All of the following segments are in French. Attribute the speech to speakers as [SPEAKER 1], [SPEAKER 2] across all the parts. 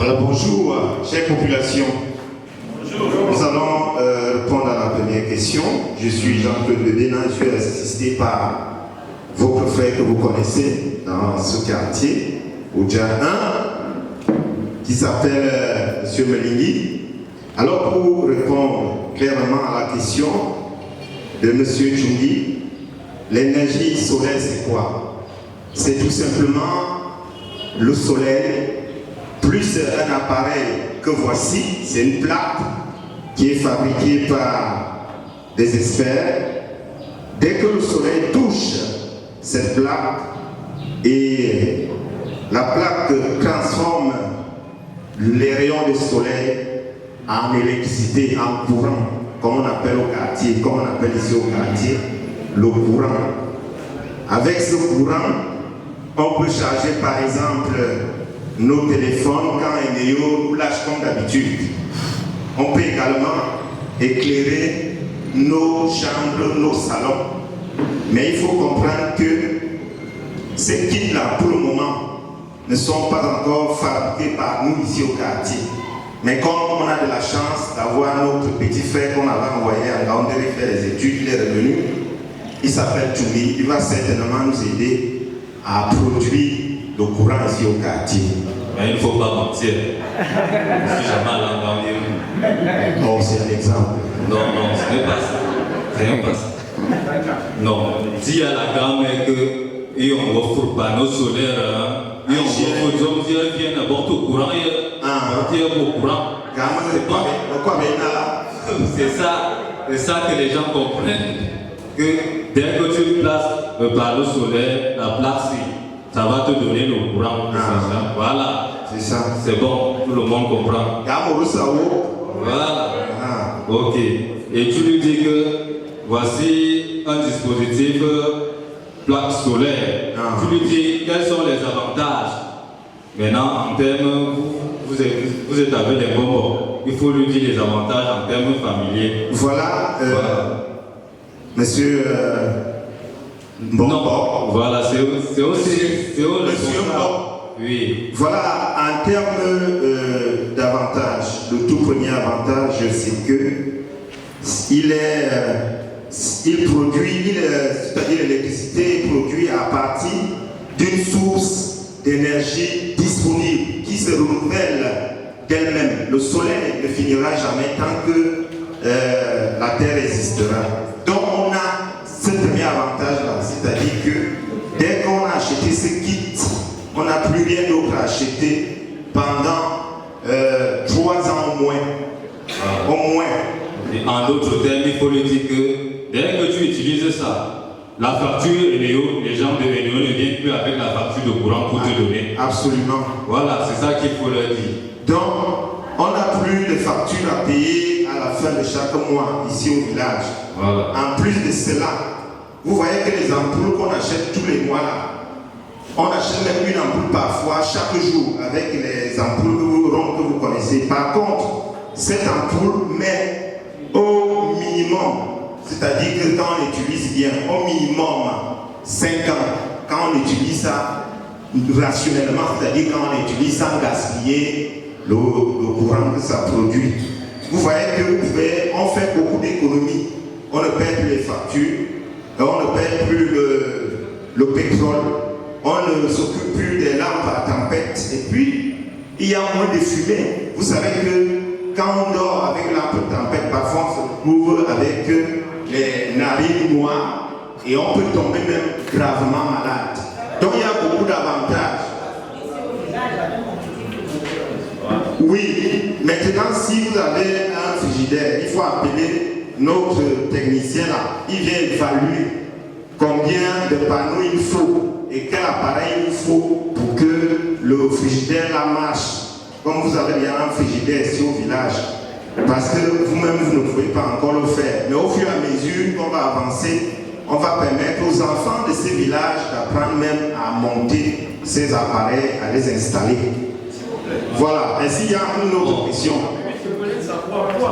[SPEAKER 1] Alors bonjour, chère population. Bonjour. Nous allons répondre à la première question. Je suis Jean-Claude Bénin, je suis assisté par votre frère que vous connaissez dans ce quartier, au Dja 1, qui s'appelle M. Melingui. Alors pour répondre clairement à la question de M. Tchungui, l'énergie solaire c'est quoi? C'est tout simplement le soleil plus un appareil que voici, c'est une plaque qui est fabriquée par des experts. Dès que le soleil touche cette plaque et la plaque transforme les rayons du soleil en électricité, en courant, comme on appelle au quartier, comme on appelle ici au quartier, le courant. Avec ce courant, on peut charger par exemple nos téléphones quand Eneo nous lâche comme d'habitude. On peut également éclairer nos chambres, nos salons. Mais il faut comprendre que ces kits-là, pour le moment, ne sont pas encore fabriqués par nous ici au quartier. Mais comme on a de la chance d'avoir notre petit frère qu'on avait envoyé à Gaoundéré faire les études, il est revenu, il s'appelle Tchungui, il va certainement nous aider à produire le courant ici au quartier.
[SPEAKER 2] Mais il ne faut pas mentir. Je ne suis jamais allé en Gaoundéré.
[SPEAKER 1] Non, c'est un exemple.
[SPEAKER 2] Non, ce n'est pas ça. Ce n'est pas ça. Non, s'il y a la grand-mère et on offre panneaux solaires, et on offre des hommes qui viennent n'importe au courant, et au courant. C'est ça que les gens comprennent. Que dès que tu places le panneau solaire, la plaque, ça va te donner le courant. Voilà.
[SPEAKER 1] C'est ça.
[SPEAKER 2] C'est bon, tout le monde comprend. Voilà. Ok. Et tu lui dis que voici un dispositif plaque solaire. Tu lui dis quels sont les avantages. Maintenant, en termes, vous êtes avec les bonbons. Il faut lui dire les avantages en termes familiers.
[SPEAKER 1] Voilà. Monsieur
[SPEAKER 2] non, voilà, c'est aussi
[SPEAKER 1] Monsieur
[SPEAKER 2] oui.
[SPEAKER 1] Voilà, en termes d'avantages, le tout premier avantage, c'est que il produit, c'est-à-dire l'électricité est produite à partir d'une source d'énergie disponible qui se renouvelle d'elle-même. Le soleil ne finira jamais tant que la Terre existera. Donc on a ce premier avantage-là, c'est-à-dire que dès qu'on a acheté ce kit, on n'a plus rien d'autre à acheter pendant 3 ans au moins. Au moins.
[SPEAKER 2] Et en d'autres termes, il faut lui dire que dès que tu utilises ça, la facture Eneo, les gens de Eneo ne viennent plus avec la facture de courant pour te donner.
[SPEAKER 1] Absolument.
[SPEAKER 2] Voilà, c'est ça qu'il faut leur dire.
[SPEAKER 1] Donc, on n'a plus de factures à payer à la fin de chaque mois ici au village.
[SPEAKER 2] Voilà.
[SPEAKER 1] En plus de cela, vous voyez que les ampoules qu'on achète tous les mois là, on achète même une ampoule parfois chaque jour avec les ampoules rondes que vous connaissez. Par contre, cette ampoule met au minimum, c'est-à-dire que quand on utilise bien, au minimum 5 ans, quand on utilise ça rationnellement, c'est-à-dire quand on utilise sans gaspiller le courant que ça produit. Vous voyez que on fait beaucoup d'économies. On ne paie plus les factures, on ne paie plus le pétrole. On ne s'occupe plus des lampes à tempête et puis il y a moins de fumée. Vous savez que quand on dort avec lampe à tempête, parfois on se retrouve avec les narines noires et on peut tomber même gravement malade. Donc il y a beaucoup d'avantages. Oui, maintenant si vous avez un frigidaire, il faut appeler notre technicien là. Il vient évaluer combien de panneaux il faut et quel appareil il faut pour que le frigidaire là marche. Comme vous avez bien un frigidaire ici au village, parce que vous-même vous ne pouvez pas encore le faire. Mais au fur et à mesure qu'on va avancer, on va permettre aux enfants de ces villages d'apprendre même à monter ces appareils, à les installer. Voilà, ainsi il y a une autre question.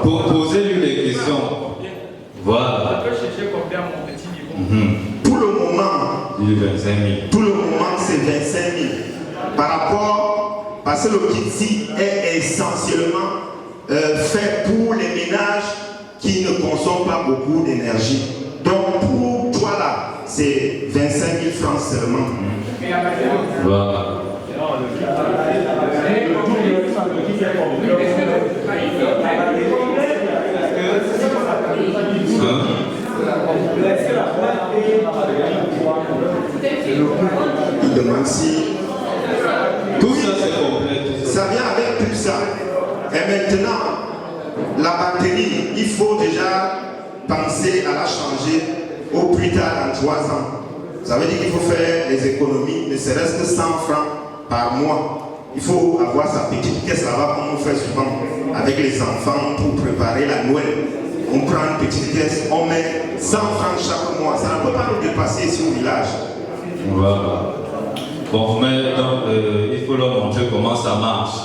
[SPEAKER 2] Pour poser lui les questions. Voilà.
[SPEAKER 1] Pour le moment,
[SPEAKER 2] 25 000.
[SPEAKER 1] Pour le moment, c'est 25 000. Par Parce que le kit est essentiellement fait pour les ménages qui ne consomment pas beaucoup d'énergie. Donc pour toi là, c'est 25 000 francs seulement.
[SPEAKER 2] Voilà.
[SPEAKER 1] Il demande si
[SPEAKER 2] tout ça c'est complet.
[SPEAKER 1] Ça vient avec tout ça. Et maintenant, la batterie, il faut déjà penser à la changer au plus tard dans 3 ans. Ça veut dire qu'il faut faire les économies, ne serait-ce que 100 francs par mois. Il faut avoir sa petite caisse là-bas, comme on fait souvent avec les enfants pour préparer la Noël. On prend une petite caisse, on met 100 francs chaque mois. Ça ne peut pas nous dépasser ici au village.
[SPEAKER 2] Voilà. Bon, mais donc, il faut leur montrer comment ça marche.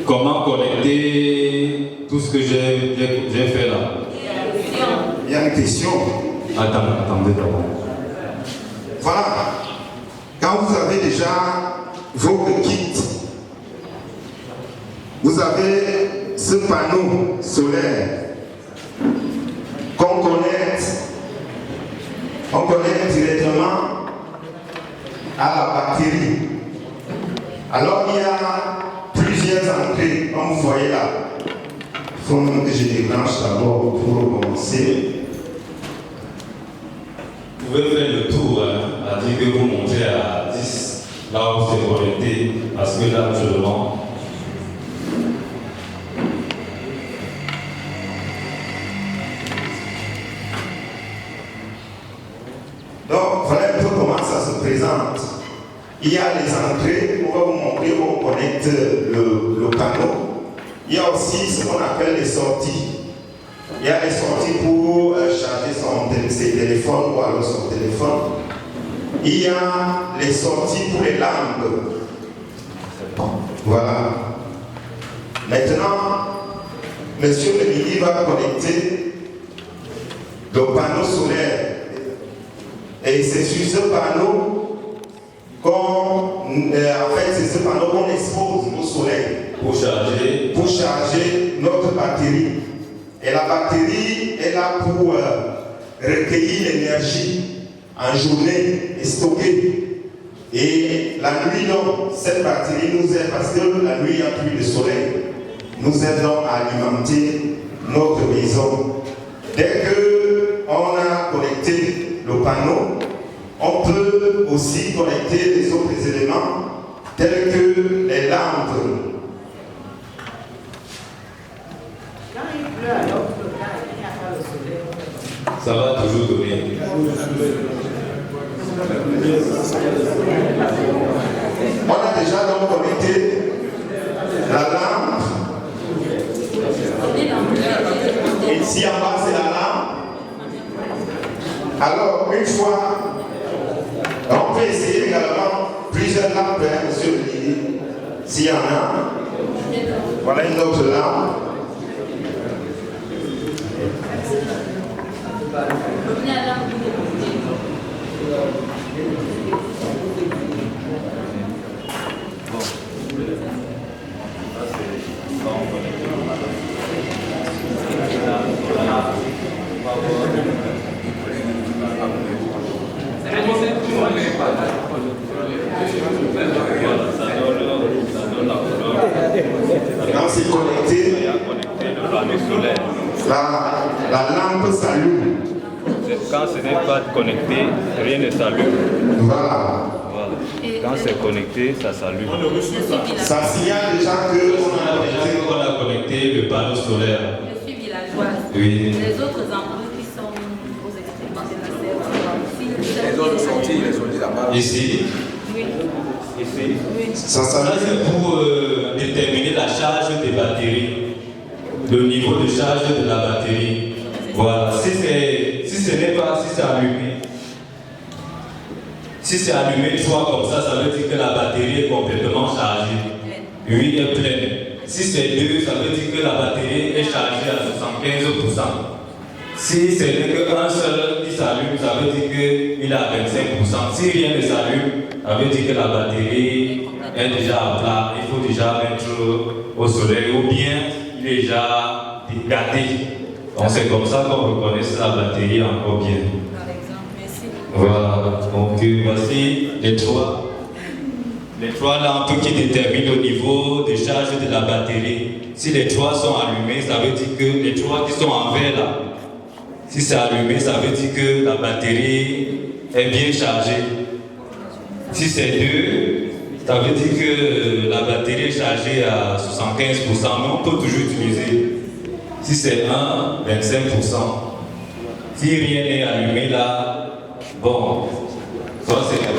[SPEAKER 2] Comment connecter tout ce que j'ai fait là.
[SPEAKER 1] Il y a une question.
[SPEAKER 2] Attendez d'abord.
[SPEAKER 1] Voilà. Quand vous avez déjà votre kit, vous avez ce panneau solaire qu'on connecte directement à la batterie. Alors il y a plusieurs entrées, comme vous voyez là. Il faut même que je débranche d'abord pour commencer.
[SPEAKER 2] Vous pouvez faire le tour, à dire que vous montez à 10, là où c'est connecté, parce que là, actuellement,
[SPEAKER 1] donc, voilà un peu comment ça se présente. Il y a les entrées, on va vous montrer où on connecte le panneau. Il y a aussi ce qu'on appelle les sorties. Il y a les sorties pour charger ses téléphones ou alors son téléphone. Il y a les sorties pour les lampes. Voilà. Maintenant, Monsieur le Midi va connecter le panneau solaire. Et c'est sur ce panneau qu'on expose au soleil
[SPEAKER 2] pour
[SPEAKER 1] charger notre batterie. Et la batterie est là pour recueillir l'énergie en journée et stocker. Et la nuit, donc, cette batterie nous aide, parce que la nuit, il n'y a plus de soleil, nous aide donc à alimenter notre maison. Dès qu'on a connecté le panneau, on peut aussi connecter les autres éléments tels que les lampes.
[SPEAKER 3] Quand il pleut à l'autre cas, il n'y a pas le soleil.
[SPEAKER 2] ça va toujours donner.
[SPEAKER 1] On a déjà donc connecté la lampe. Et ici en bas, c'est la lampe. Alors, une fois, on peut essayer également plusieurs lampes, hein, monsieur le Lili, s'il y en a. Voilà une autre lampe. Quand c'est connecté, la lampe s'allume.
[SPEAKER 4] Quand ce n'est pas connecté, rien ne s'allume.
[SPEAKER 1] Voilà.
[SPEAKER 4] Quand c'est connecté, ça s'allume.
[SPEAKER 1] Ça signale déjà
[SPEAKER 2] On a connecté le panneau solaire.
[SPEAKER 5] Je suis villageoise.
[SPEAKER 2] Oui.
[SPEAKER 5] Les autres ampoules qui sont aux extrémités de la serre.
[SPEAKER 6] Les autres sorties, les ont dit là-bas.
[SPEAKER 2] Ici.
[SPEAKER 5] Oui.
[SPEAKER 2] Ici.
[SPEAKER 1] ça
[SPEAKER 2] Ça, c'est pour déterminer la charge des batteries, le niveau de charge de la batterie. Voilà. Si c'est allumé, si c'est allumé une fois comme ça veut dire que la batterie est complètement chargée. Oui, elle est pleine. Si c'est 2, ça veut dire que la batterie est chargée à 75%. Si ce n'est qu'un seul qui s'allume, ça veut dire qu'il est à 25%. Si rien ne s'allume, ça veut dire que la batterie est déjà à plat. Il faut déjà mettre au soleil ou bien il est déjà gâté. Donc c'est comme ça qu'on reconnaît si la batterie encore bien.
[SPEAKER 5] Par exemple, merci.
[SPEAKER 2] Voilà, donc voici les trois. Les trois lampes qui déterminent le niveau de charge de la batterie. Si les trois sont allumés, ça veut dire que les trois qui sont en vert là, si c'est allumé, ça veut dire que la batterie est bien chargée. Si c'est deux, ça veut dire que la batterie est chargée à 75%, mais on peut toujours utiliser. Si c'est 1, 25%. Si rien n'est allumé là, bon, ça c'est